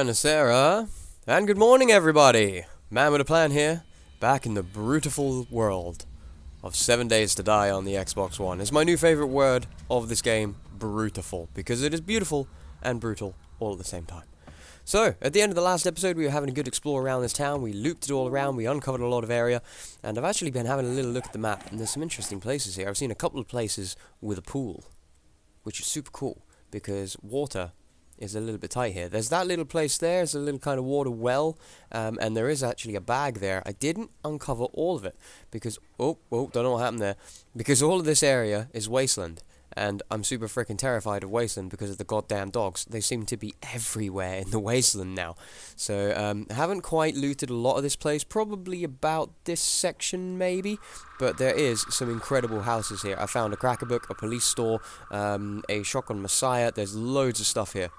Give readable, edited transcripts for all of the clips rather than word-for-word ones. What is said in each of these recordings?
Buonasera, and good morning everybody! MannwidaPlann here, back in the brutal world of 7 Days to Die on the Xbox One. It's my new favourite word of this game, brutal, because it is beautiful and brutal all at the same time. So, at the end of the last episode we were having a good explore around this town, we looped it all around, we uncovered a lot of area, and I've actually been having a little look at the map, and there's some interesting places here. I've seen a couple of places with a pool, which is super cool, because water is a little bit tight here. There's that little place there, it's a little kind of water well, and there is actually a bag there. I didn't uncover all of it, because, don't know what happened there, because all of this area is wasteland, and I'm super freaking terrified of wasteland because of the goddamn dogs. They seem to be everywhere in the wasteland now. So, I haven't quite looted a lot of this place, probably about this section maybe, but there is some incredible houses here. I found a cracker book, a police store, a shotgun messiah, there's loads of stuff here.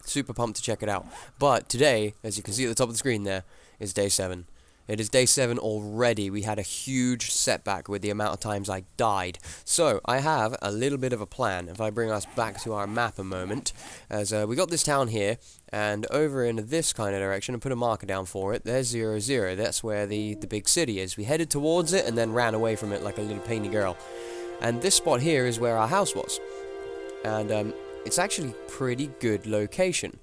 Super pumped to check it out. But today, as you can see at the top of the screen there, is day 7. It is day 7 already. We had a huge setback with the amount of times I died. So, I have a little bit of a plan. If I bring us back to our map a moment, as we got this town here, and over in this kind of direction, and put a marker down for it, there's 0, that's where the big city is. We headed towards it and then ran away from it like a little painy girl. And this spot here is where our house was. And, it's actually pretty good location,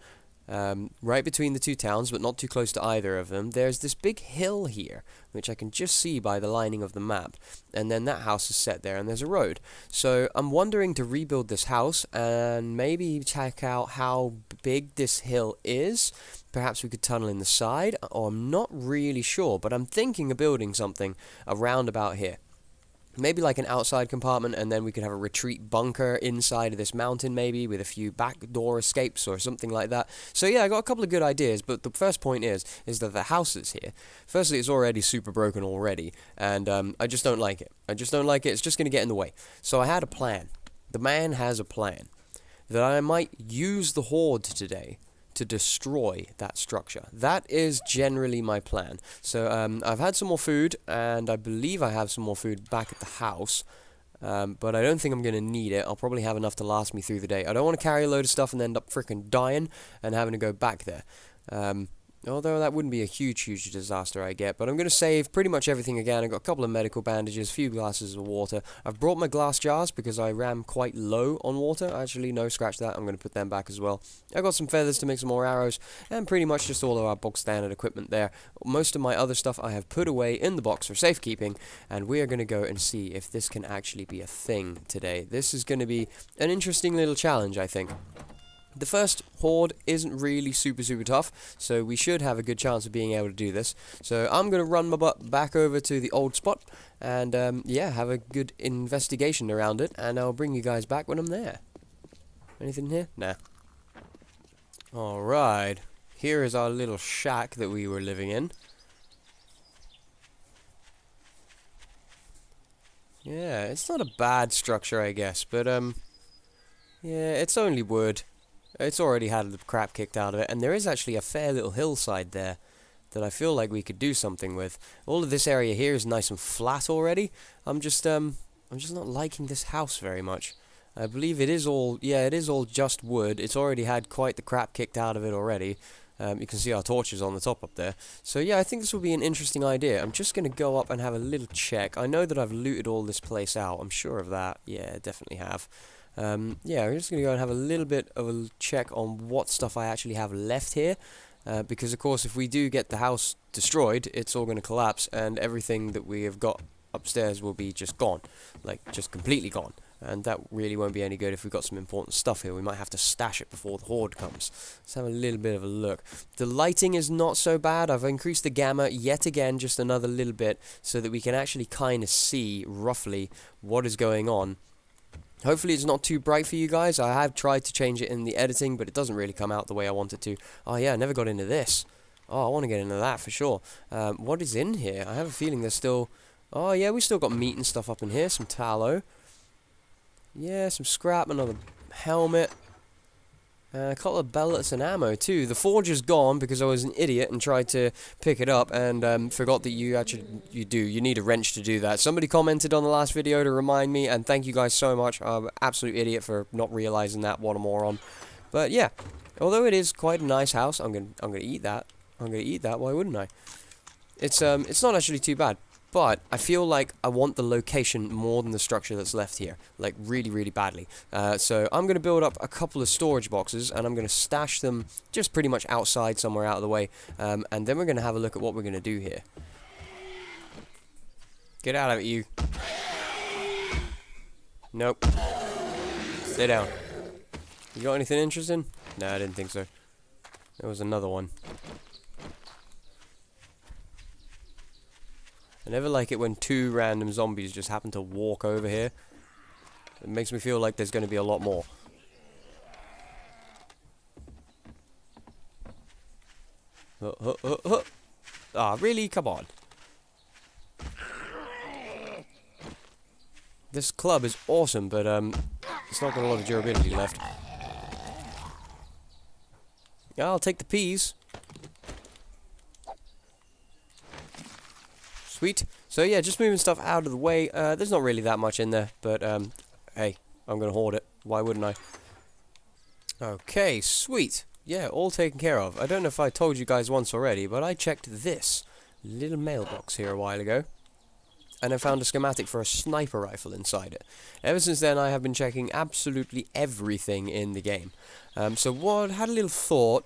right between the two towns, but not too close to either of them. There's this big hill here, which I can just see by the lining of the map, and then that house is set there, and there's a road. So I'm wondering to rebuild this house, and maybe check out how big this hill is. Perhaps we could tunnel in the side, or I'm not really sure, but I'm thinking of building something around about here. Maybe like an outside compartment, and then we could have a retreat bunker inside of this mountain maybe, with a few backdoor escapes or something like that. So yeah, I got a couple of good ideas, but the first point is that the house is here. Firstly, it's already super broken already, and I just don't like it. It's just going to get in the way. So I had a plan. The man has a plan. That I might use the horde today to destroy that structure. That is generally my plan. So I've had some more food, and I believe I have some more food back at the house, but I don't think I'm going to need it. I'll probably have enough to last me through the day. I don't want to carry a load of stuff and end up freaking dying and having to go back there. Although that wouldn't be a huge disaster, I get. But I'm going to save pretty much everything again. I've got a couple of medical bandages, a few glasses of water. I've brought my glass jars because I ran quite low on water. Actually, no, scratch that. I'm going to put them back as well. I've got some feathers to make some more arrows, and pretty much just all of our bog standard equipment there. Most of my other stuff I have put away in the box for safekeeping, and we are going to go and see if this can actually be a thing today. This is going to be an interesting little challenge, I think. The first horde isn't really super tough, so we should have a good chance of being able to do this. So I'm going to run my butt back over to the old spot, and yeah, have a good investigation around it, and I'll bring you guys back when I'm there. Anything here? Nah. Alright, here is our little shack that we were living in. Yeah, it's not a bad structure, I guess, but yeah, it's only wood. It's already had the crap kicked out of it, and there is actually a fair little hillside there that I feel like we could do something with. All of this area here is nice and flat already. I'm just not liking this house very much. I believe it is all just wood. It's already had quite the crap kicked out of it already. You can see our torches on the top up there. So yeah, I think this will be an interesting idea. I'm just going to go up and have a little check. I know that I've looted all this place out. I'm sure of that. Yeah, definitely have. Yeah, we're just going to go and have a little bit of a check on what stuff I actually have left here, because of course if we do get the house destroyed, it's all going to collapse, and everything that we have got upstairs will be just gone, like just completely gone, and that really won't be any good if we've got some important stuff here. We might have to stash it before the horde comes. Let's have a little bit of a look. The lighting is not so bad. I've increased the gamma yet again just another little bit, so that we can actually kind of see roughly what is going on. Hopefully it's not too bright for you guys. I have tried to change it in the editing, but it doesn't really come out the way I want it to. Oh yeah, I never got into this. Oh, I want to get into that for sure. What is in here? I have a feeling there's still... Oh yeah, we still got meat and stuff up in here. Some tallow. Yeah, some scrap, another helmet. A couple of bellets and ammo too. The forge is gone because I was an idiot and tried to pick it up and forgot that you need a wrench to do that. Somebody commented on the last video to remind me, and thank you guys so much. I'm an absolute idiot for not realizing that. What a moron. But yeah, Although it is quite a nice house, I'm gonna eat that. I'm gonna eat that. Why wouldn't I? It's not actually too bad, but I feel like I want the location more than the structure that's left here, like really, really badly. So I'm gonna build up a couple of storage boxes, and I'm gonna stash them just pretty much outside, somewhere out of the way, and then we're gonna have a look at what we're gonna do here. Get out of it, you. Nope. Stay down. You got anything interesting? No, I didn't think so. There was another one. I never like it when two random zombies just happen to walk over here. It makes me feel like there's going to be a lot more. Ah, really? Come on. This club is awesome, but it's not got a lot of durability left. Yeah, I'll take the peas. Sweet. So yeah, just moving stuff out of the way. There's not really that much in there, but hey, I'm gonna hoard it. Why wouldn't I? Okay, sweet. Yeah, all taken care of. I don't know if I told you guys once already, but I checked this little mailbox here a while ago, and I found a schematic for a sniper rifle inside it. Ever since then, I have been checking absolutely everything in the game. So what had a little thought,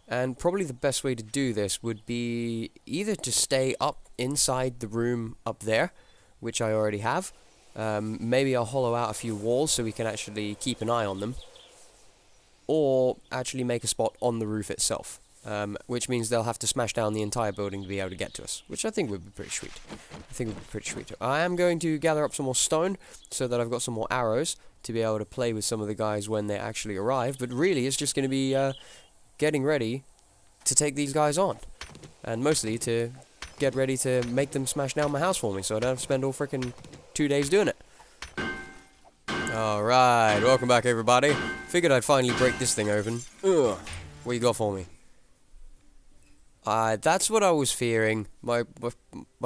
and probably the best way to do this would be either to stay up inside the room up there, which I already have. Maybe I'll hollow out a few walls so we can actually keep an eye on them, or actually make a spot on the roof itself. Which means they'll have to smash down the entire building to be able to get to us, which I think would be pretty sweet. I am going to gather up some more stone so that I've got some more arrows to be able to play with some of the guys when they actually arrive, but really it's just going to be getting ready to take these guys on, and mostly to get ready to make them smash down my house for me so I don't have to spend all frickin' 2 days doing it. Alright, welcome back everybody. Figured I'd finally break this thing open. Ugh, what you got for me? That's what I was fearing. My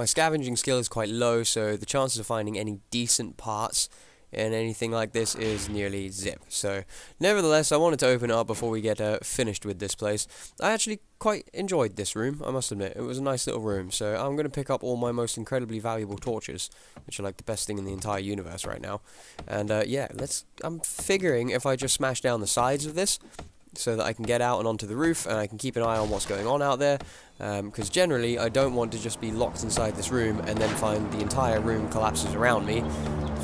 scavenging skill is quite low, so the chances of finding any decent parts in anything like this is nearly zip. So, nevertheless, I wanted to open it up before we get finished with this place. I actually quite enjoyed this room, I must admit. It was a nice little room, so I'm going to pick up all my most incredibly valuable torches, which are like the best thing in the entire universe right now. And yeah, I'm figuring if I just smash down the sides of this, so that I can get out and onto the roof, and I can keep an eye on what's going on out there, because generally I don't want to just be locked inside this room and then find the entire room collapses around me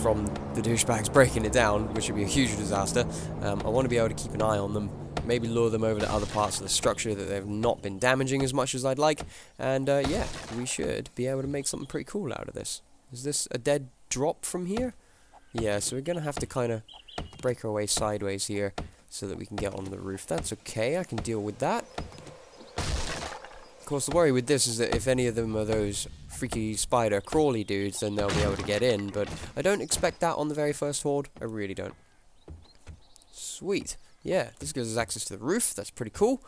from the douchebags breaking it down, which would be a huge disaster. I want to be able to keep an eye on them, maybe lure them over to other parts of the structure that they've not been damaging as much as I'd like, and yeah, we should be able to make something pretty cool out of this. Is this a dead drop from here? Yeah, so we're going to have to kind of break our way sideways here, so that we can get on the roof. That's okay, I can deal with that. Of course, the worry with this is that if any of them are those freaky spider crawly dudes, then they'll be able to get in, but I don't expect that on the very first horde. I really don't. Sweet. Yeah, this gives us access to the roof. That's pretty cool.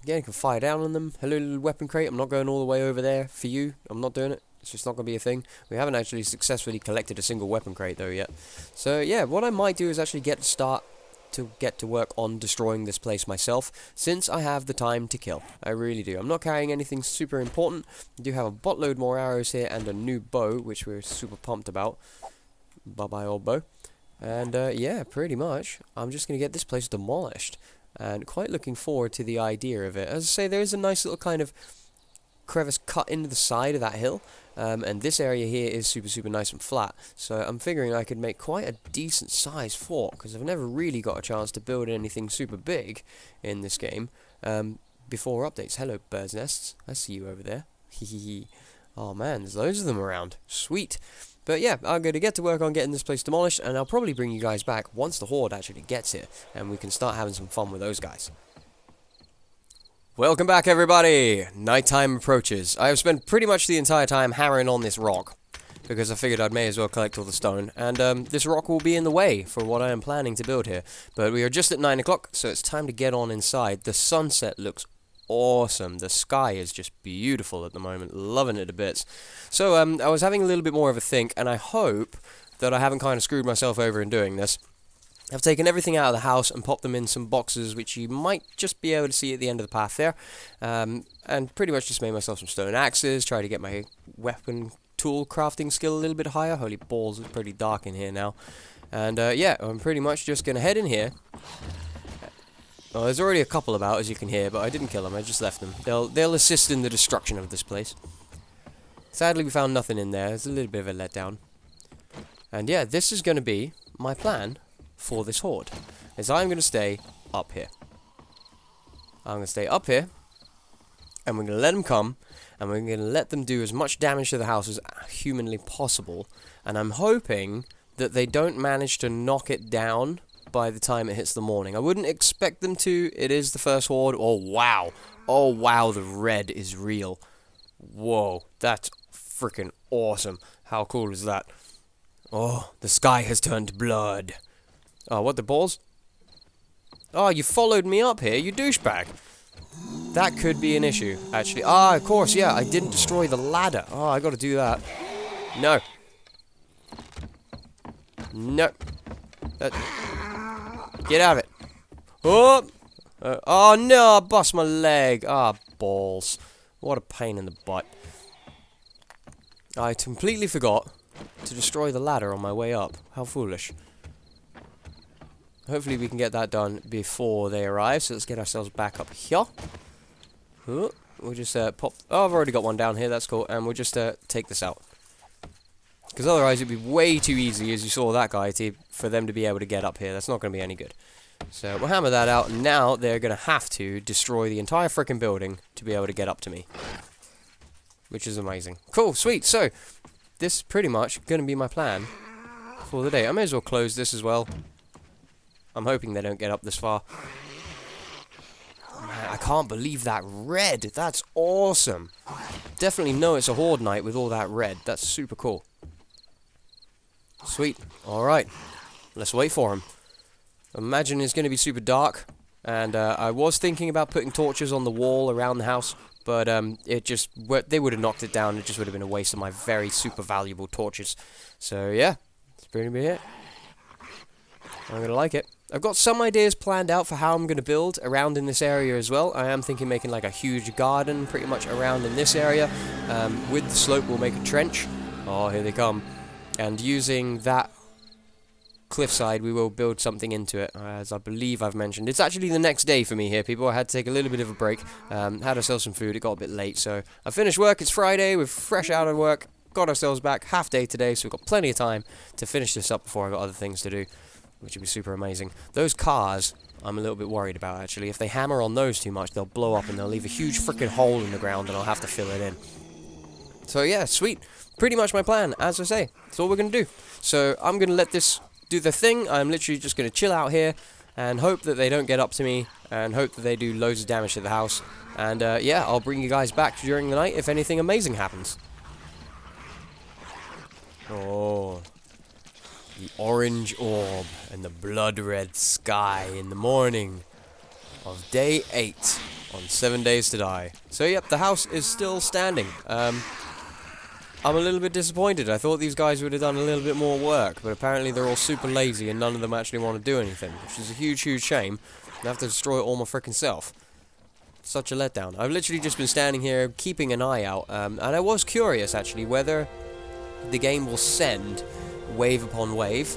Again, you can fire down on them. Hello, little weapon crate. I'm not going all the way over there for you. I'm not doing it. It's just not going to be a thing. We haven't actually successfully collected a single weapon crate, though, yet. So, yeah, what I might do is actually get to work on destroying this place myself, since I have the time to kill. I really do. I'm not carrying anything super important. I do have a buttload more arrows here and a new bow, which we're super pumped about. Bye-bye, old bow. And yeah, pretty much, I'm just going to get this place demolished, and quite looking forward to the idea of it. As I say, there is a nice little kind of crevice cut into the side of that hill, and this area here is super nice and flat, so I'm figuring I could make quite a decent sized fort, because I've never really got a chance to build anything super big in this game before updates. Hello, bird's nests, I see you over there. Oh man, there's loads of them around. Sweet. But yeah, I'm going to get to work on getting this place demolished, and I'll probably bring you guys back once the horde actually gets here, and we can start having some fun with those guys. Welcome back, everybody! Nighttime approaches. I have spent pretty much the entire time hammering on this rock, because I figured I may as well collect all the stone, and this rock will be in the way for what I am planning to build here. But we are just at 9 o'clock, so it's time to get on inside. The sunset looks awesome. The sky is just beautiful at the moment, loving it to bits. So I was having a little bit more of a think, and I hope that I haven't kind of screwed myself over in doing this. I've taken everything out of the house and popped them in some boxes, which you might just be able to see at the end of the path there. And pretty much just made myself some stone axes, try to get my weapon tool crafting skill a little bit higher. Holy balls, it's pretty dark in here now. And yeah, I'm pretty much just going to head in here. Well, there's already a couple about, as you can hear, but I didn't kill them, I just left them. They'll assist in the destruction of this place. Sadly, we found nothing in there. It's a little bit of a letdown. And yeah, this is going to be my plan for this horde, is I'm going to stay up here. I'm going to stay up here, and we're going to let them come, and we're going to let them do as much damage to the house as humanly possible, and I'm hoping that they don't manage to knock it down by the time it hits the morning. I wouldn't expect them to. It is the first horde. Oh wow. Oh wow, the red is real. Whoa, that's freaking awesome. How cool is that? Oh, the sky has turned blood. Oh, what the balls? Oh, you followed me up here, you douchebag. That could be an issue, actually. Ah, of course, yeah, I didn't destroy the ladder. Oh, I gotta do that. No. No. Get out of it. Oh! Oh no, I bust my leg. Ah, balls. What a pain in the butt. I completely forgot to destroy the ladder on my way up. How foolish. Hopefully we can get that done before they arrive. So let's get ourselves back up here. We'll just pop... Oh, I've already got one down here. That's cool. And we'll just take this out. Because otherwise it'd be way too easy, as you saw that guy, for them to be able to get up here. That's not going to be any good. So we'll hammer that out. And now they're going to have to destroy the entire frickin' building to be able to get up to me. Which is amazing. Cool, sweet. So, this is pretty much going to be my plan for the day. I may as well close this as well. I'm hoping they don't get up this far. Man, I can't believe that red. That's awesome. Definitely know it's a horde night with all that red. That's super cool. Sweet. Alright. Let's wait for him. Imagine it's going to be super dark. And I was thinking about putting torches on the wall around the house. But it just... they would have knocked it down. It just would have been a waste of my very super valuable torches. So yeah. That's pretty much it. I'm going to like it. I've got some ideas planned out for how I'm going to build around in this area as well. I am thinking making like a huge garden pretty much around in this area. With the slope we'll make a trench. Oh, here they come. And using that cliffside we will build something into it, as I believe I've mentioned. It's actually the next day for me here, people. I had to take a little bit of a break. Had ourselves some food. It got a bit late, so I finished work. It's Friday. We're fresh out of work. Got ourselves back half day today, so we've got plenty of time to finish this up before I've got other things to do, which would be super amazing. Those cars, I'm a little bit worried about, actually. If they hammer on those too much, they'll blow up and they'll leave a huge freaking hole in the ground and I'll have to fill it in. So yeah, sweet. Pretty much my plan, as I say. That's all we're going to do. So I'm going to let this do the thing. I'm literally just going to chill out here and hope that they don't get up to me and hope that they do loads of damage to the house. And yeah, I'll bring you guys back during the night if anything amazing happens. Oh... the orange orb and the blood-red sky in the morning of day 8 on 7 Days to Die. So yep, the house is still standing. I'm a little bit disappointed. I thought these guys would have done a little bit more work, but apparently they're all super lazy and none of them actually want to do anything, which is a huge, huge shame. I have to destroy it all my frickin' self. Such a letdown. I've literally just been standing here keeping an eye out, and I was curious actually whether the game will send wave upon wave,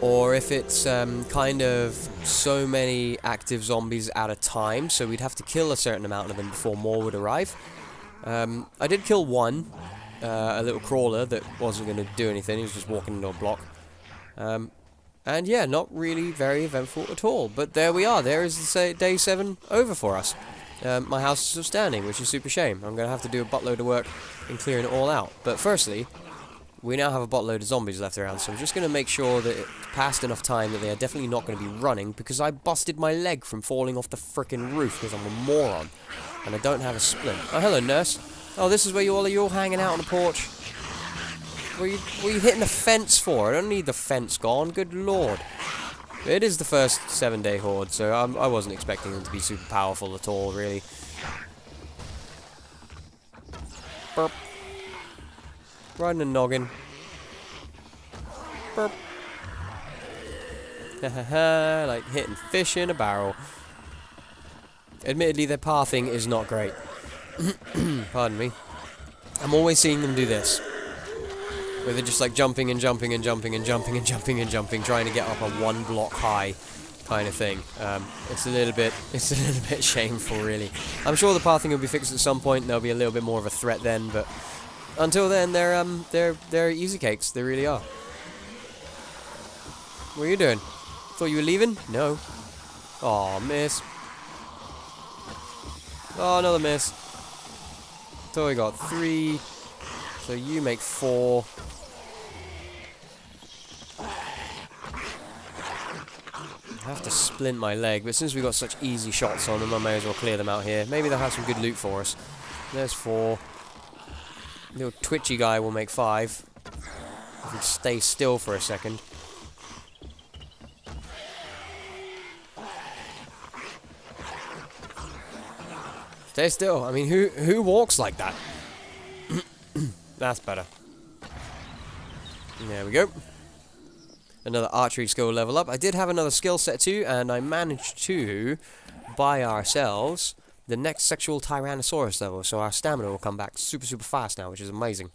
or if it's kind of so many active zombies at a time, so we'd have to kill a certain amount of them before more would arrive. I did kill one, a little crawler that wasn't going to do anything. He was just walking into a block. And yeah, not really very eventful at all. But there we are. There is day 7 over for us. My house is still standing, which is super shame. I'm going to have to do a buttload of work in clearing it all out. But firstly, we now have a buttload of zombies left around, so I'm just going to make sure that it's passed enough time that they are definitely not going to be running, because I busted my leg from falling off the frickin' roof because I'm a moron, and I don't have a splint. Oh, hello, nurse. Oh, this is where you're all hanging out on the porch. What are you hitting the fence for? I don't need the fence gone, good lord. It is the first 7-day horde, so I wasn't expecting them to be super powerful at all, really. Burp. Right in the noggin. Burp. Like hitting fish in a barrel. Admittedly, their pathing is not great. Pardon me. I'm always seeing them do this. Where they're just like jumping and jumping and jumping and jumping and jumping and jumping, trying to get up a 1 block high kind of thing. It's a little bit shameful, really. I'm sure the pathing will be fixed at some point, and there'll be a little bit more of a threat then, but until then, they're easy cakes. They really are. What are you doing? Thought you were leaving? No. Aw, miss. Oh, another miss. So we got 3. So you make 4. I have to splint my leg, but since we've got such easy shots on them, I may as well clear them out here. Maybe they'll have some good loot for us. There's 4. Little twitchy guy will make 5. If we stay still for a second. Stay still. I mean, who walks like that? That's better. There we go. Another archery skill level up. I did have another skill set too, and I managed to buy ourselves the next sexual Tyrannosaurus level, so our stamina will come back super fast now, which is amazing.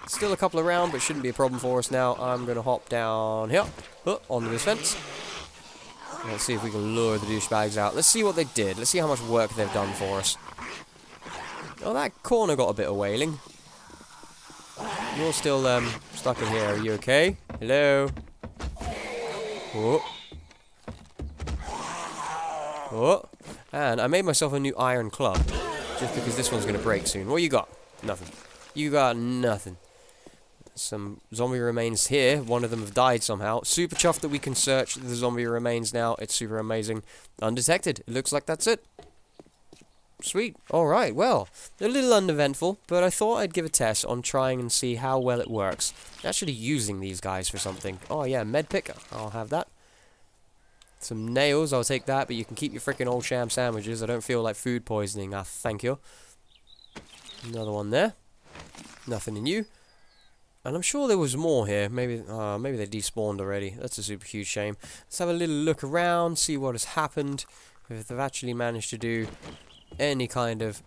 Still a couple around, but shouldn't be a problem for us now. I'm going to hop down here, onto this fence. Let's see if we can lure the douchebags out. Let's see what they did. Let's see how much work they've done for us. Oh, that corner got a bit of wailing. You're still stuck in here. Are you okay? Hello? Oh. Oh. And I made myself a new iron club. Just because this one's going to break soon. What you got? Nothing. You got nothing. Some zombie remains here. One of them have died somehow. Super chuffed that we can search the zombie remains now. It's super amazing. Undetected. It looks like that's it. Sweet. Alright, well, a little uneventful, but I thought I'd give a test on trying and see how well it works. Actually using these guys for something. Oh yeah, med pick. I'll have that. Some nails, I'll take that, but you can keep your freaking old sham sandwiches. I don't feel like food poisoning. Thank you. Another one there. Nothing in you. And I'm sure there was more here. Maybe they despawned already. That's a super huge shame. Let's have a little look around, see what has happened. If they've actually managed to do any kind of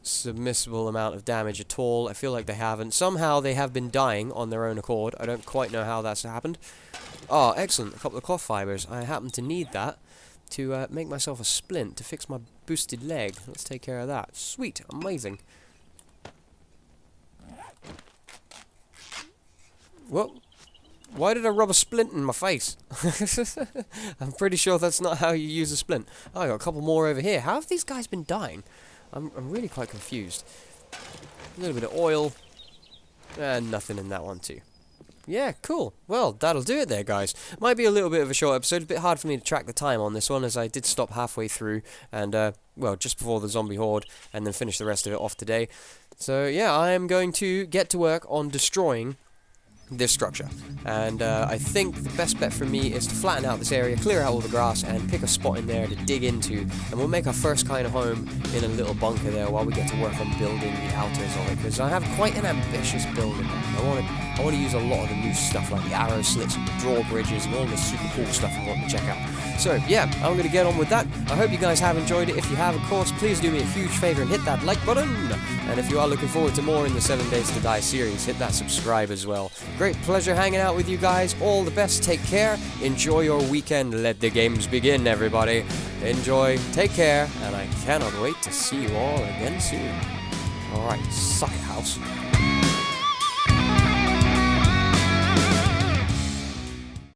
submissible amount of damage at all. I feel like they haven't. Somehow they have been dying on their own accord. I don't quite know how that's happened. Oh, excellent. A couple of cloth fibers. I happen to need that to make myself a splint to fix my boosted leg. Let's take care of that. Sweet. Amazing. Whoa. Why did I rub a splint in my face? I'm pretty sure that's not how you use a splint. Oh, I got a couple more over here. How have these guys been dying? I'm really quite confused. A little bit of oil. And nothing in that one too. Yeah, cool. Well, that'll do it there, guys. Might be a little bit of a short episode. A bit hard for me to track the time on this one, as I did stop halfway through. And, well, just before the zombie horde. And then finish the rest of it off today. So, yeah, I am going to get to work on destroying this structure, and I think the best bet for me is to flatten out this area, clear out all the grass, and pick a spot in there to dig into, and we'll make our first kind of home in a little bunker there while we get to work on building the outers of it, because I have quite an ambitious build in mind. I want to use a lot of the new stuff like the arrow slits and the drawbridges and all this super cool stuff I want to check out. So yeah, I'm going to get on with that. I hope you guys have enjoyed it. If you have, of course, please do me a huge favor and hit that like button. And if you are looking forward to more in the 7 Days to Die series, hit that subscribe as well. Great pleasure hanging out with you guys. All the best. Take care. Enjoy your weekend. Let the games begin, everybody. Enjoy. Take care. And I cannot wait to see you all again soon. Alright, suck it, house.